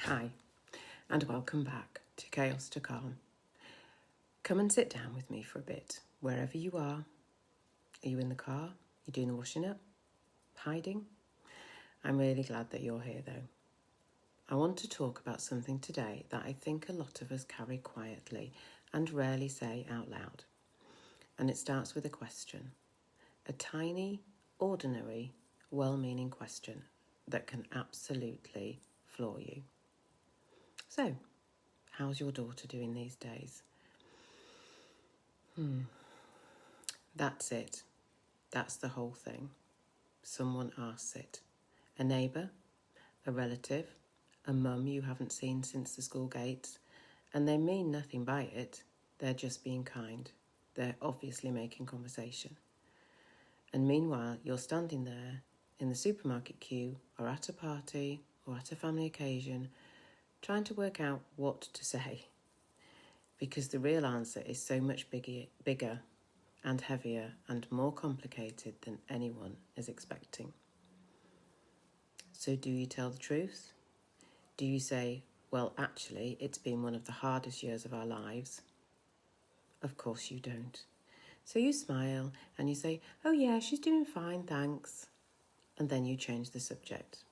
Hi, and welcome back to Chaos to Calm. Come and sit down with me for a bit, wherever you are. Are you in the car? You doing the washing up? Hiding? I'm really glad that you're here though. I want to talk about something today that I think a lot of us carry quietly and rarely say out loud. And it starts with a question. A tiny, ordinary, well-meaning question that can absolutely floor you. So, how's your daughter doing these days? That's it. That's the whole thing. Someone asks it. A neighbour, a relative, a mum you haven't seen since the school gates, and they mean nothing by it. They're just being kind. They're obviously making conversation. And meanwhile, you're standing there in the supermarket queue or at a party or at a family occasion trying to work out what to say, because the real answer is so much bigger and heavier and more complicated than anyone is expecting. So do you tell the truth? Do you say, well, actually, it's been one of the hardest years of our lives? Of course you don't. So you smile and you say, oh yeah, she's doing fine, thanks. And then you change the subject.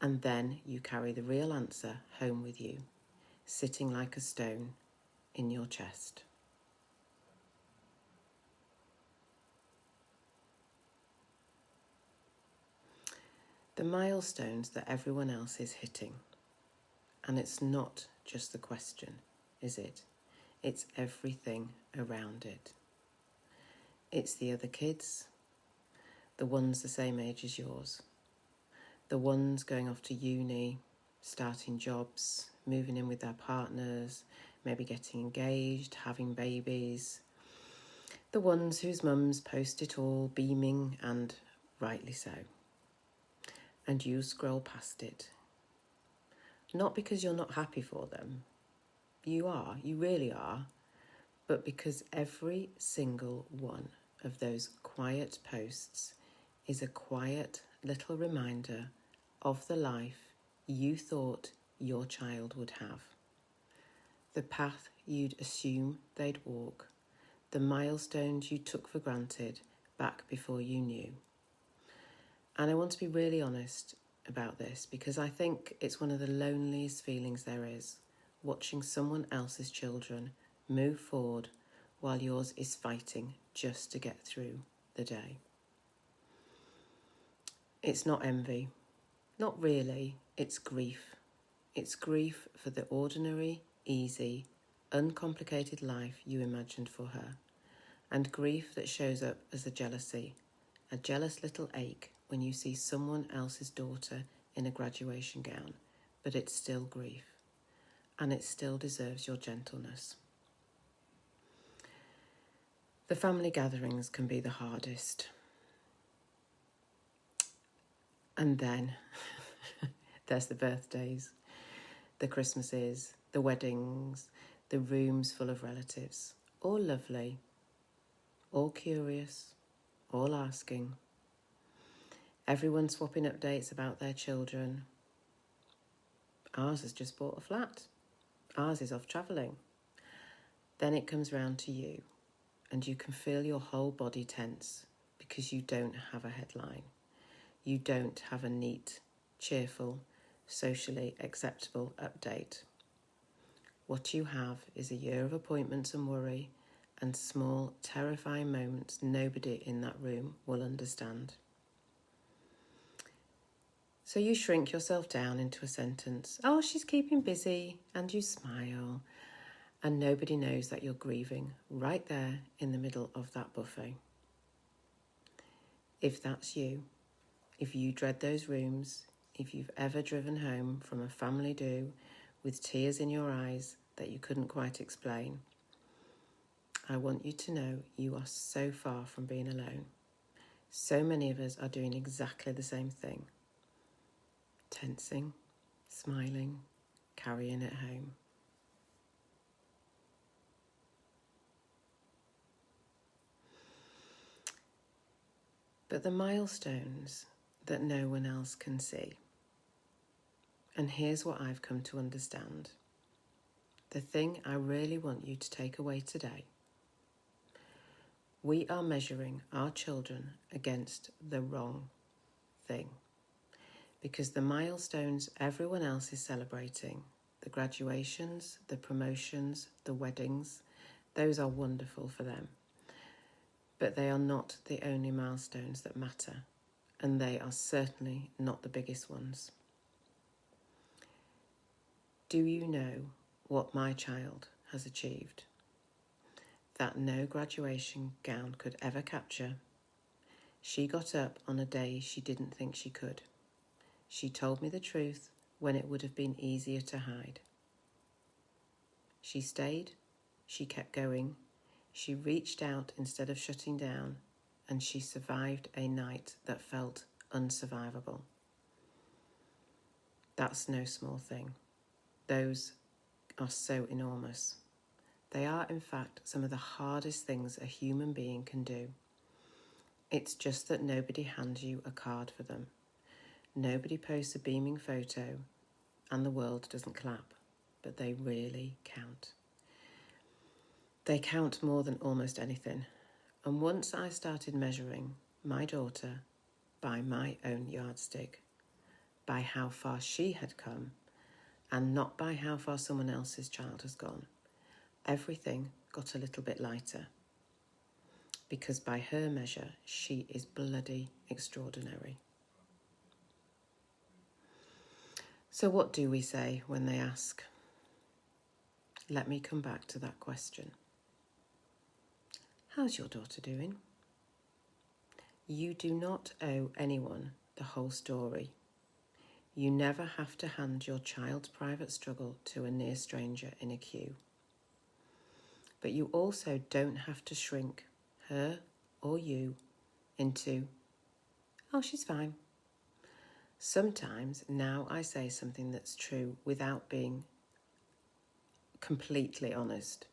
And then you carry the real answer home with you, sitting like a stone in your chest. The milestones that everyone else is hitting. And it's not just the question, is it? It's everything around it. It's the other kids, the ones the same age as yours, the ones going off to uni, starting jobs, moving in with their partners, maybe getting engaged, having babies, the ones whose mums post it all beaming and rightly so. And you scroll past it. Not because you're not happy for them. You are, you really are. But because every single one of those quiet posts is a quiet little reminder of the life you thought your child would have. The path you'd assume they'd walk. The milestones you took for granted back before you knew. And I want to be really honest about this because I think it's one of the loneliest feelings there is, watching someone else's children move forward while yours is fighting just to get through the day. It's not envy, not really, it's grief. It's grief for the ordinary, easy, uncomplicated life you imagined for her, and grief that shows up as a jealousy, a jealous little ache when you see someone else's daughter in a graduation gown, but it's still grief, and it still deserves your gentleness. The family gatherings can be the hardest. And then there's the birthdays, the Christmases, the weddings, the rooms full of relatives, all lovely, all curious, all asking. Everyone swapping updates about their children. Ours has just bought a flat. Ours is off travelling. Then it comes round to you, and you can feel your whole body tense because you don't have a headline. You don't have a neat, cheerful, socially acceptable update. What you have is a year of appointments and worry and small, terrifying moments nobody in that room will understand. So you shrink yourself down into a sentence, oh, she's keeping busy, and you smile, and nobody knows that you're grieving right there in the middle of that buffet. If that's you, if you dread those rooms, if you've ever driven home from a family do with tears in your eyes that you couldn't quite explain, I want you to know you are so far from being alone. So many of us are doing exactly the same thing. Tensing, smiling, carrying it home. But the milestones that no one else can see, And here's what I've come to understand. The thing I really want you to take away today. We are measuring our children against the wrong thing. Because the milestones everyone else is celebrating, the graduations, the promotions, the weddings, those are wonderful for them. But they are not the only milestones that matter, and they are certainly not the biggest ones. Do you know what my child has achieved? That no graduation gown could ever capture. She got up on a day she didn't think she could. She told me the truth when it would have been easier to hide. She stayed, she kept going, she reached out instead of shutting down, and she survived a night that felt unsurvivable. That's no small thing. Those are so enormous. They are, in fact, some of the hardest things a human being can do. It's just that nobody hands you a card for them. Nobody posts a beaming photo, and the world doesn't clap, but they really count. They count more than almost anything. And once I started measuring my daughter by my own yardstick, by how far she had come, and not by how far someone else's child has gone, everything got a little bit lighter. Because by her measure, she is bloody extraordinary. So what do we say when they ask? Let me come back to that question. How's your daughter doing? You do not owe anyone the whole story. You never have to hand your child's private struggle to a near stranger in a queue. But you also don't have to shrink her or you into, oh, she's fine. Sometimes now I say something that's true without being completely honest.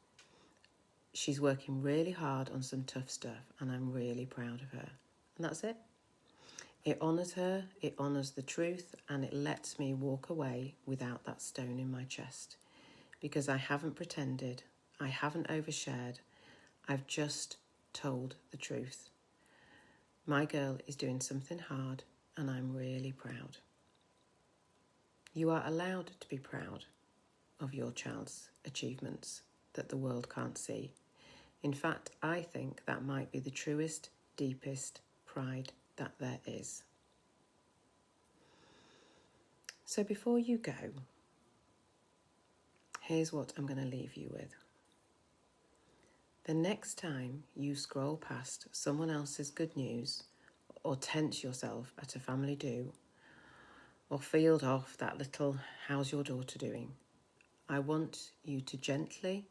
She's working really hard on some tough stuff and I'm really proud of her. And that's it. It honours her, it honours the truth, and it lets me walk away without that stone in my chest. Because I haven't pretended, I haven't overshared, I've just told the truth. My girl is doing something hard and I'm really proud. You are allowed to be proud of your child's achievements that the world can't see. In fact, I think that might be the truest, deepest pride that there is. So before you go, here's what I'm going to leave you with. The next time you scroll past someone else's good news or tense yourself at a family do or field off that little how's your daughter doing, I want you to gently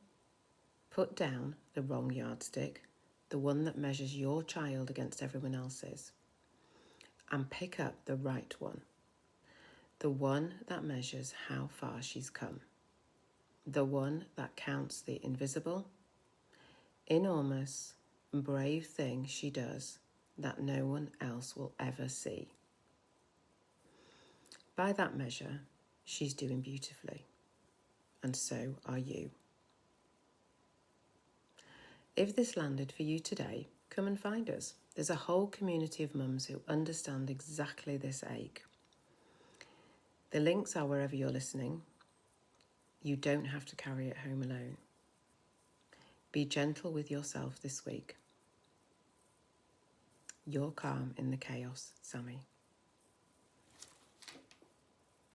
put down the wrong yardstick, the one that measures your child against everyone else's, and pick up the right one, the one that measures how far she's come, the one that counts the invisible, enormous, brave thing she does that no one else will ever see. By that measure, she's doing beautifully, and so are you. If this landed for you today, come and find us. There's a whole community of mums who understand exactly this ache. The links are wherever you're listening. You don't have to carry it home alone. Be gentle with yourself this week. You're calm in the chaos, Sami.